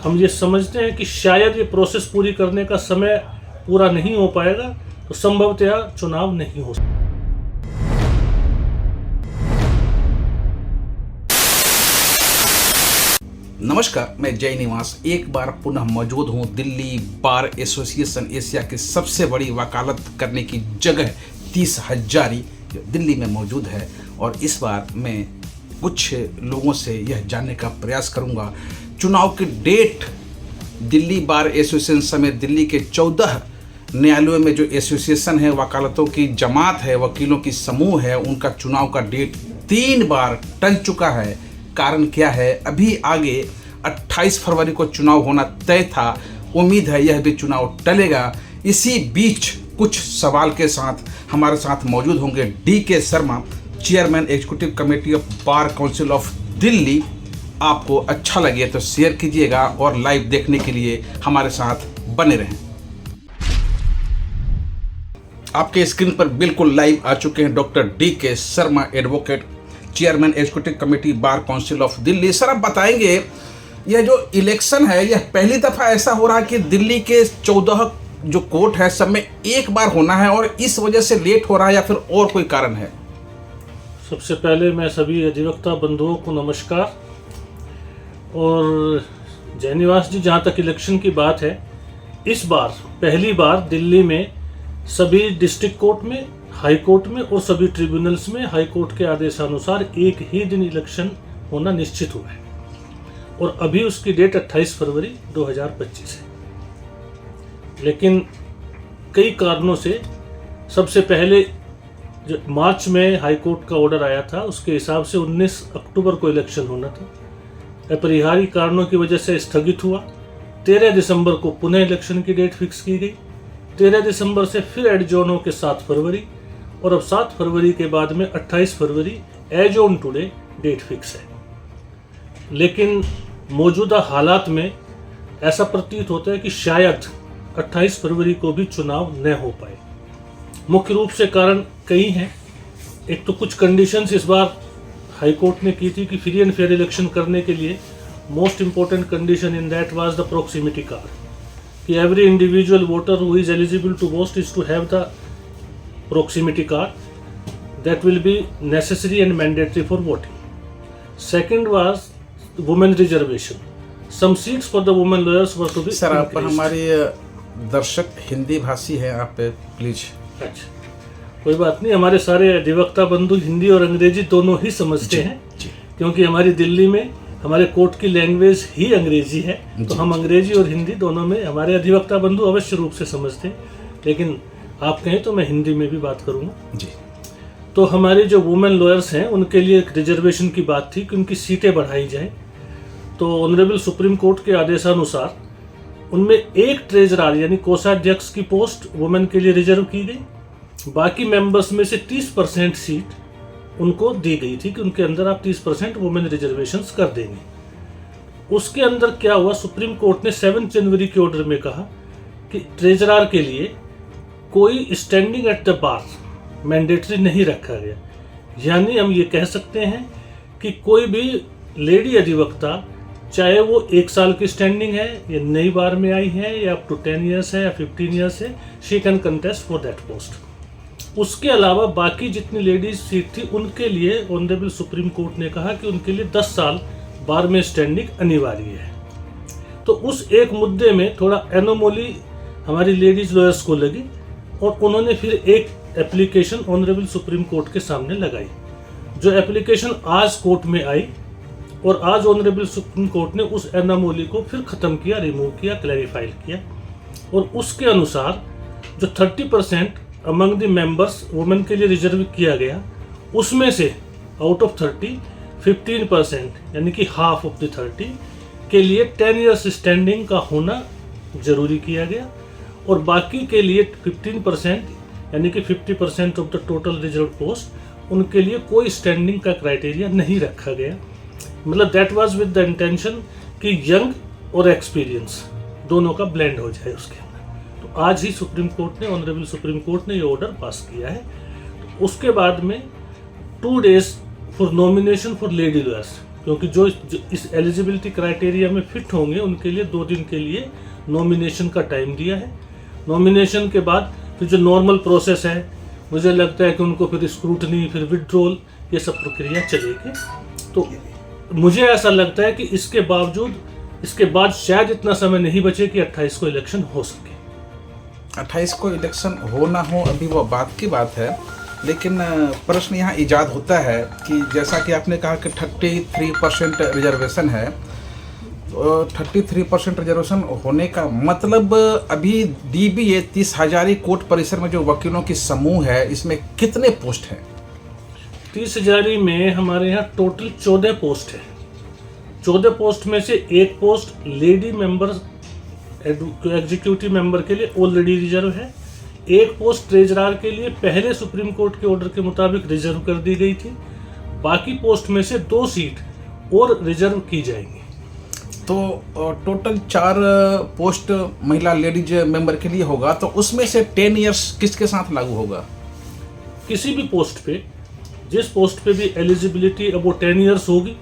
हम ये समझते हैं कि शायद ये प्रोसेस पूरी करने का समय पूरा नहीं हो पाएगा, तो संभवतः चुनाव नहीं हो सकता। नमस्कार, मैं जय निवास एक बार पुनः मौजूद हूँ दिल्ली बार एसोसिएशन एशिया की सबसे बड़ी वकालत करने की जगह 30 हजारी जो दिल्ली में मौजूद है। और इस बार मैं कुछ लोगों से यह जानने का प्रयास करूँगा चुनाव की डेट दिल्ली बार एसोसिएशन समेत दिल्ली के 14 न्यायालयों में जो एसोसिएशन है, वकालतों की जमात है, वकीलों की समूह है, उनका चुनाव का डेट 3 बार टल चुका है। कारण क्या है? अभी आगे 28 फरवरी को चुनाव होना तय था, उम्मीद है यह भी चुनाव टलेगा। इसी बीच कुछ सवाल के साथ हमारे साथ मौजूद होंगे DK Sharma, chairman executive committee of bar council of Delhi. आपको अच्छा लगे तो शेयर कीजिएगा और लाइव देखने के लिए हमारे साथ बने रहें। आपके स्क्रीन पर बिल्कुल लाइव आ चुके हैं doctor DK Sharma, advocate, chairman executive committee bar council of Delhi. Sir, आप बताएंगे यह जो इलेक्शन है यह पहली दफ़ा ऐसा हो रहा है कि दिल्ली के 14 जो कोर्ट है सब में एक बार होना है और इस वजह से लेट हो रहा है या फिर और कोई कारण है? सबसे पहले मैं सभी अधिवक्ता बंधुओं को नमस्कार। और जयनिवास जी, जहाँ तक इलेक्शन की बात है, इस बार पहली बार दिल्ली में सभी डिस्ट्रिक्ट कोर्ट में, हाई कोर्ट में और सभी ट्रिब्यूनल्स में हाई कोर्ट के आदेशानुसार एक ही दिन इलेक्शन होना निश्चित हुआ है और अभी उसकी डेट 28 फरवरी 2025 है। लेकिन कई कारणों से सबसे पहले जो मार्च में हाई कोर्ट का ऑर्डर आया था उसके हिसाब से 19 अक्टूबर को इलेक्शन होना था, अपरिहार्य कारणों की वजह से स्थगित हुआ। 13 दिसंबर को पुनः इलेक्शन की डेट फिक्स की गई। 13 दिसंबर से फिर एडजॉर्न होकर 7 फरवरी और अब 7 फरवरी के बाद में 28 फरवरी as on today date fix है। लेकिन मौजूदा हालात में ऐसा प्रतीत होता है कि शायद 28 फरवरी को भी चुनाव न हो पाए। मुख्य रूप से कारण कई हैं। एक तो कुछ कंडीशंस इस बार हाई कोर्ट ने की थी कि फ्री एंड फेयर इलेक्शन करने के लिए most important condition in that was the proximity card, कि every individual voter who is eligible to vote is to have the proximity card that will be necessary and mandatory for voting. Second was women reservation. Some seats for the women lawyers were to be sir, आप increased. हमारे दर्शक हिंदी भाषी हैं, आप please. अच्छा, कोई बात नहीं। हमारे सारे अधिवक्ता बंधु हिंदी और अंग्रेजी दोनों ही समझते हैं क्योंकि हमारी दिल्ली में हमारे कोर्ट की लैंग्वेज ही अंग्रेजी है, तो हम अंग्रेजी और हिंदी दोनों में हमारे अधिवक्ता बंधु अवश्य रूप से समझते हैं। लेकिन आप कहें तो मैं हिंदी में भी बात करूंगा जी। तो हमारे जो वुमेन लॉयर्स हैं उनके लिए एक रिजर्वेशन की बात थी कि उनकी सीटें बढ़ाई जाए। तो ऑनरेबल सुप्रीम कोर्ट के आदेशानुसार उनमें एक ट्रेजरार यानी कोषाध्यक्ष की पोस्ट वुमेन के लिए रिजर्व की गई। बाकी मेंबर्स में से 30% सीट उनको दी गई थी कि उनके अंदर आप 30% वुमेन रिजर्वेशंस कर देंगे। उसके अंदर क्या हुआ, सुप्रीम कोर्ट ने 7 जनवरी के ऑर्डर में कहा कि ट्रेजरार के लिए कोई standing at the bar mandatory नहीं रखा गया। यानी हम ये कह सकते हैं कि कोई भी लेडी अधिवक्ता, चाहे वो 1 साल की स्टैंडिंग है या नई बार में आई है या अप टू 10 ईयर्स है या 15 ईयर्स है, she can contest for that post. उसके अलावा बाकी जितनी लेडीज सीट थी उनके लिए ऑनरेबल सुप्रीम कोर्ट ने कहा कि उनके लिए 10 साल बार में स्टैंडिंग अनिवार्य है। तो उस एक मुद्दे में थोड़ा एनोमोली हमारी लेडीज लॉयर्स को लगी और उन्होंने फिर एक एप्लीकेशन ऑनरेबल सुप्रीम कोर्ट के सामने लगाई, जो एप्लीकेशन आज कोर्ट में आई और आज ऑनरेबल सुप्रीम कोर्ट ने उस एनोमोली को फिर ख़त्म किया, रिमूव किया, क्लैरिफाई किया। और उसके अनुसार जो 30% अमंग द मेंबर्स वुमेन के लिए रिजर्व किया गया, उसमें से आउट ऑफ 30 15% यानी कि हाफ ऑफ द 30 के लिए 10 ईयर्स स्टैंडिंग का होना जरूरी किया गया और बाकी के लिए 15% यानी कि 50% of the total reserve post उनके लिए कोई स्टैंडिंग का क्राइटेरिया नहीं रखा गया। मतलब that was with the intention कि यंग और एक्सपीरियंस दोनों का ब्लेंड हो जाए उसके अंदर। तो आज ही सुप्रीम कोर्ट ने, ऑनरेबल सुप्रीम कोर्ट ने ये ऑर्डर पास किया है। तो उसके बाद में 2 days for nomination for lady lawyers, क्योंकि जो इस एलिजिबिलिटी क्राइटेरिया में फिट होंगे उनके लिए 2 दिन के लिए नॉमिनेशन का टाइम दिया है। नॉमिनेशन के बाद फिर जो नॉर्मल प्रोसेस है, मुझे लगता है कि उनको फिर स्क्रूटनी, फिर विड्रॉल, ये सब प्रक्रिया चलेगी। तो मुझे ऐसा लगता है कि इसके बावजूद इसके बाद शायद इतना समय नहीं बचे कि 28 को इलेक्शन हो सके। 28 को इलेक्शन हो ना हो अभी वो बात की बात है, लेकिन प्रश्न यहाँ ईजाद होता है कि जैसा कि आपने कहा कि 33% रिजर्वेशन है, तो 33% रिजर्वेशन होने का मतलब अभी DBA 30 हजारी कोर्ट परिसर में जो वकीलों की समूह है, इसमें कितने पोस्ट हैं? 30 हजारी में हमारे यहाँ टोटल 14 पोस्ट है। 14 पोस्ट में से एक post lady member executive member के लिए ऑलरेडी रिजर्व है। एक पोस्ट ट्रेजरार के लिए पहले सुप्रीम कोर्ट के ऑर्डर के मुताबिक रिजर्व कर दी गई थी। बाकी पोस्ट में से 2 सीट और रिजर्व की जाएंगी। तो टोटल 4 पोस्ट महिला लेडीज मेंबर के लिए होगा, तो उसमें से 10 इयर्स किसके साथ लागू होगा? किसी भी पोस्ट पे, जिस पोस्ट पे भी एलिजिबिलिटी अब वो 10 इयर्स होगी,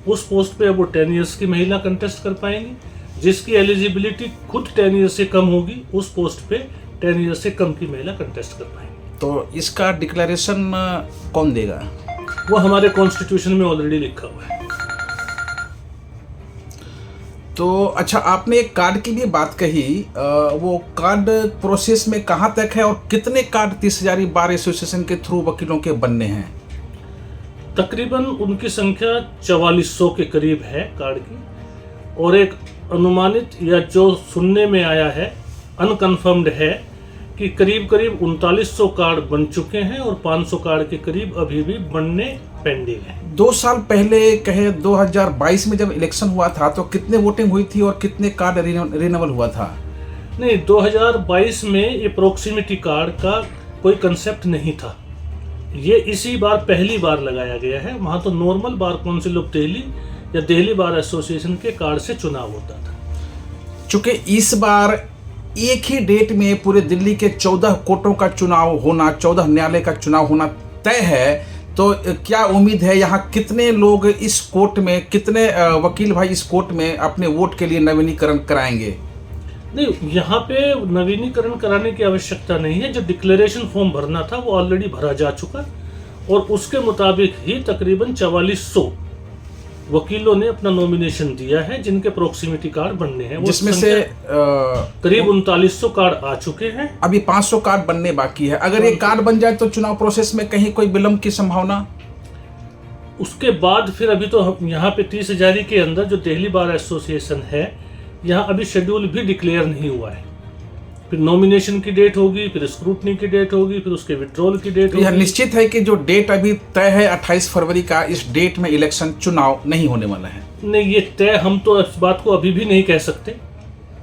उस पोस्ट पे अब वो 10 इयर्स की महिला कंटेस्ट कर पाएंगी। जिसकी एलिजिबिलिटी खुद 10 इयर्स से कम होगी, उस पोस्ट पे 10 इयर्स से कम की महिला कंटेस्ट कर पाएंगी। तो इसका डिक्लेरेशन कौन देगा? वो हमारे कॉन्स्टिट्यूशन में ऑलरेडी लिखा हुआ है। तो अच्छा, आपने एक कार्ड की भी बात कही, वो कार्ड प्रोसेस में कहाँ तक है और कितने कार्ड 30 हजारी बार एसोसिएशन के थ्रू वकीलों के बनने हैं? तकरीबन उनकी संख्या 4400 के करीब है कार्ड की, और एक अनुमानित या जो सुनने में आया है, अनकन्फर्म्ड है कि करीब 3900 कार्ड बन चुके हैं और 500 कार्ड के करीब अभी भी बनने पेंडिंग है। 2 साल पहले कहे 2022 में जब इलेक्शन हुआ था तो कितने वोटिंग हुई थी और कितने कार्ड रिन्यूअल हुआ था? नहीं, 2022 में ये प्रोक्सिमिटी कार्ड का कोई कंसेप्ट नहीं था। ये इसी बार पहली बार लगाया गया है। वहाँ तो normal bar council of Delhi या दिल्ली बार एसोसिएशन के कार्ड से चुनाव होता था। चूंकि इस बार एक ही डेट में पूरे दिल्ली के 14 कोर्टों का चुनाव होना, 14 न्यायालय का चुनाव होना तय है, तो क्या उम्मीद है यहाँ कितने लोग इस कोर्ट में, कितने वकील भाई इस कोर्ट में अपने वोट के लिए नवीनीकरण कराएंगे? नहीं, यहाँ पे नवीनीकरण कराने की आवश्यकता नहीं है। जो डिक्लेरेशन फॉर्म भरना था वो ऑलरेडी भरा जा चुका, और उसके मुताबिक ही तकरीबन 4400 वकीलों ने अपना नॉमिनेशन दिया है जिनके प्रोक्सिमिटी कार्ड बनने हैं, जिसमें से करीब 3900 कार्ड आ चुके हैं। अभी 500 कार्ड बनने बाकी है। अगर ये कार्ड बन जाए तो चुनाव प्रोसेस में कहीं कोई विलंब की संभावना? उसके बाद फिर अभी तो यहाँ पे 30 हजारी के अंदर जो दिल्ली बार एसोसिएशन है, यहाँ अभी शेड्यूल भी डिक्लेयर नहीं हुआ है। फिर नॉमिनेशन की डेट होगी, फिर स्क्रूटनी की डेट होगी, फिर उसके विड्रॉल की डेट होगी। यह निश्चित है कि जो डेट अभी तय है 28 फरवरी का, इस डेट में इलेक्शन चुनाव नहीं होने वाला है? नहीं, ये तय हम तो इस बात को अभी भी नहीं कह सकते,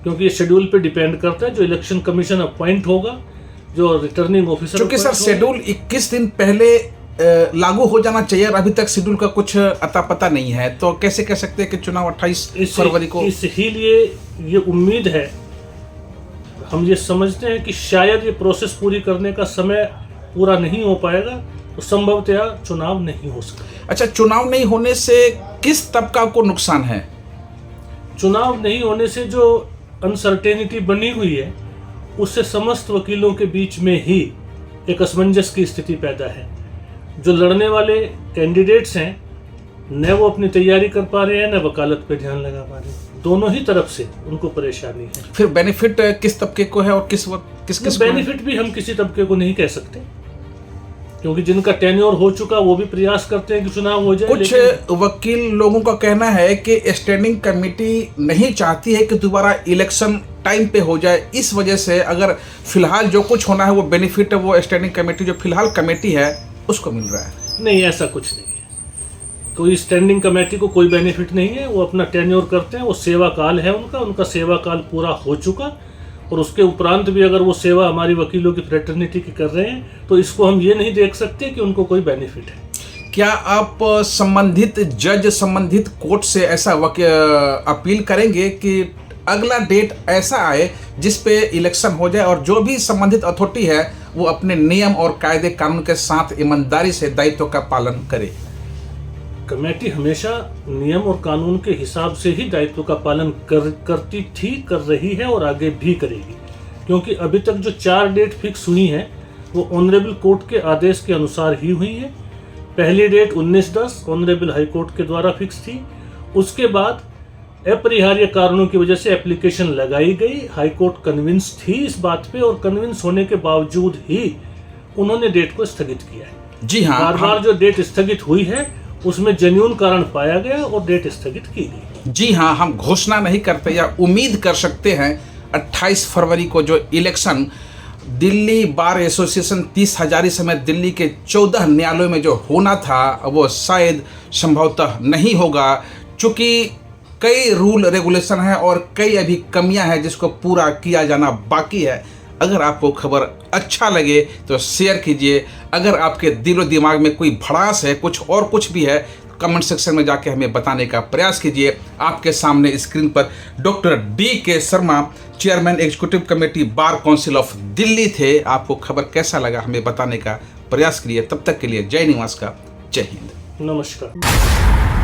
क्योंकि ये शेड्यूल पे डिपेंड करता है। जो इलेक्शन कमीशन अपॉइंट होगा, जो रिटर्निंग ऑफिसर, क्योंकि सर शेड्यूल 21 दिन पहले लागू हो जाना चाहिए और अभी तक शेड्यूल का कुछ अता पता नहीं है, तो कैसे कह सकते हैं कि चुनाव 28 फरवरी को? इसीलिए ये उम्मीद है, हम ये समझते हैं कि शायद ये प्रोसेस पूरी करने का समय पूरा नहीं हो पाएगा, तो संभवतया चुनाव नहीं हो सकता। अच्छा, चुनाव नहीं होने से किस तबका को नुकसान है? चुनाव नहीं होने से जो अनसर्टेनिटी बनी हुई है, उससे समस्त वकीलों के बीच में ही एक असमंजस की स्थिति पैदा है। जो लड़ने वाले कैंडिडेट्स हैं, न वो अपनी तैयारी कर पा रहे हैं, न वकालत पे ध्यान लगा पा रहे हैं। दोनों ही तरफ से उनको परेशानी है। फिर बेनिफिट किस तबके को है और किस वक्त किस बेनिफिट भी हम किसी तबके को नहीं कह सकते, क्योंकि जिनका टेन्योर हो चुका वो भी प्रयास करते हैं कि चुनाव हो जाए। कुछ वकील लोगों का कहना है कि स्टैंडिंग कमेटी नहीं चाहती है कि दोबारा इलेक्शन टाइम पे हो जाए, इस वजह से अगर फिलहाल जो कुछ होना है वो बेनिफिट वो स्टैंडिंग कमेटी, जो फिलहाल कमेटी है, उसको मिल रहा है। नहीं, ऐसा कुछ नहीं है। कोई स्टैंडिंग कमेटी को कोई बेनिफिट नहीं है। वो अपना टेन्योर करते हैं, वो सेवा काल है उनका सेवा काल पूरा हो चुका, और उसके उपरांत भी अगर वो सेवा हमारी वकीलों की फ्रेटर्निटी की कर रहे हैं, तो इसको हम ये नहीं देख सकते कि उनको कोई बेनिफिट है। क्या आप संबंधित जज, संबंधित कोर्ट से ऐसा अपील करेंगे कि अगला डेट ऐसा आए जिस पे इलेक्शन हो जाए और जो भी संबंधित अथॉरिटी है वो अपने नियम और कायदे कानून के साथ ईमानदारी से दायित्व का पालन करे? कमेटी हमेशा नियम और कानून के हिसाब से ही दायित्व का पालन करती थी, कर रही है और आगे भी करेगी, क्योंकि अभी तक जो 4 डेट फिक्स हुई हैं वो ऑनरेबल कोर्ट के आदेश के अनुसार ही हुई है। पहली डेट 19/10 ऑनरेबल हाई कोर्ट के द्वारा फिक्स थी। उसके बाद अपरिहार्य कारणों की वजह से एप्लीकेशन लगाई गई। हाई कोर्ट कन्विंस थी इस बात पे, और कन्विंस होने के बावजूद ही उन्होंने डेट को स्थगित किया है। जी हाँ, बार बार जो डेट स्थगित हुई है उसमें जेन्युइन कारण पाया गया और डेट स्थगित की गई। जी हाँ, हम घोषणा नहीं करते या उम्मीद कर सकते हैं 28 फरवरी को जो election Delhi bar association 30 Hazari समेत दिल्ली के 14 न्यायालयों में जो होना था वो शायद संभवतः नहीं होगा, चूँकि कई रूल रेगुलेशन है और कई अभी कमियां हैं जिसको पूरा किया जाना बाकी है। अगर आपको खबर अच्छा लगे तो शेयर कीजिए। अगर आपके दिलो दिमाग में कोई भड़ास है, कुछ भी है, कमेंट सेक्शन में जाके हमें बताने का प्रयास कीजिए। आपके सामने स्क्रीन पर doctor DK Sharma, chairman executive committee bar council of Delhi थे। आपको खबर कैसा लगा हमें बताने का प्रयास करिए। तब तक के लिए जय निवास का जय हिंद, नमस्कार।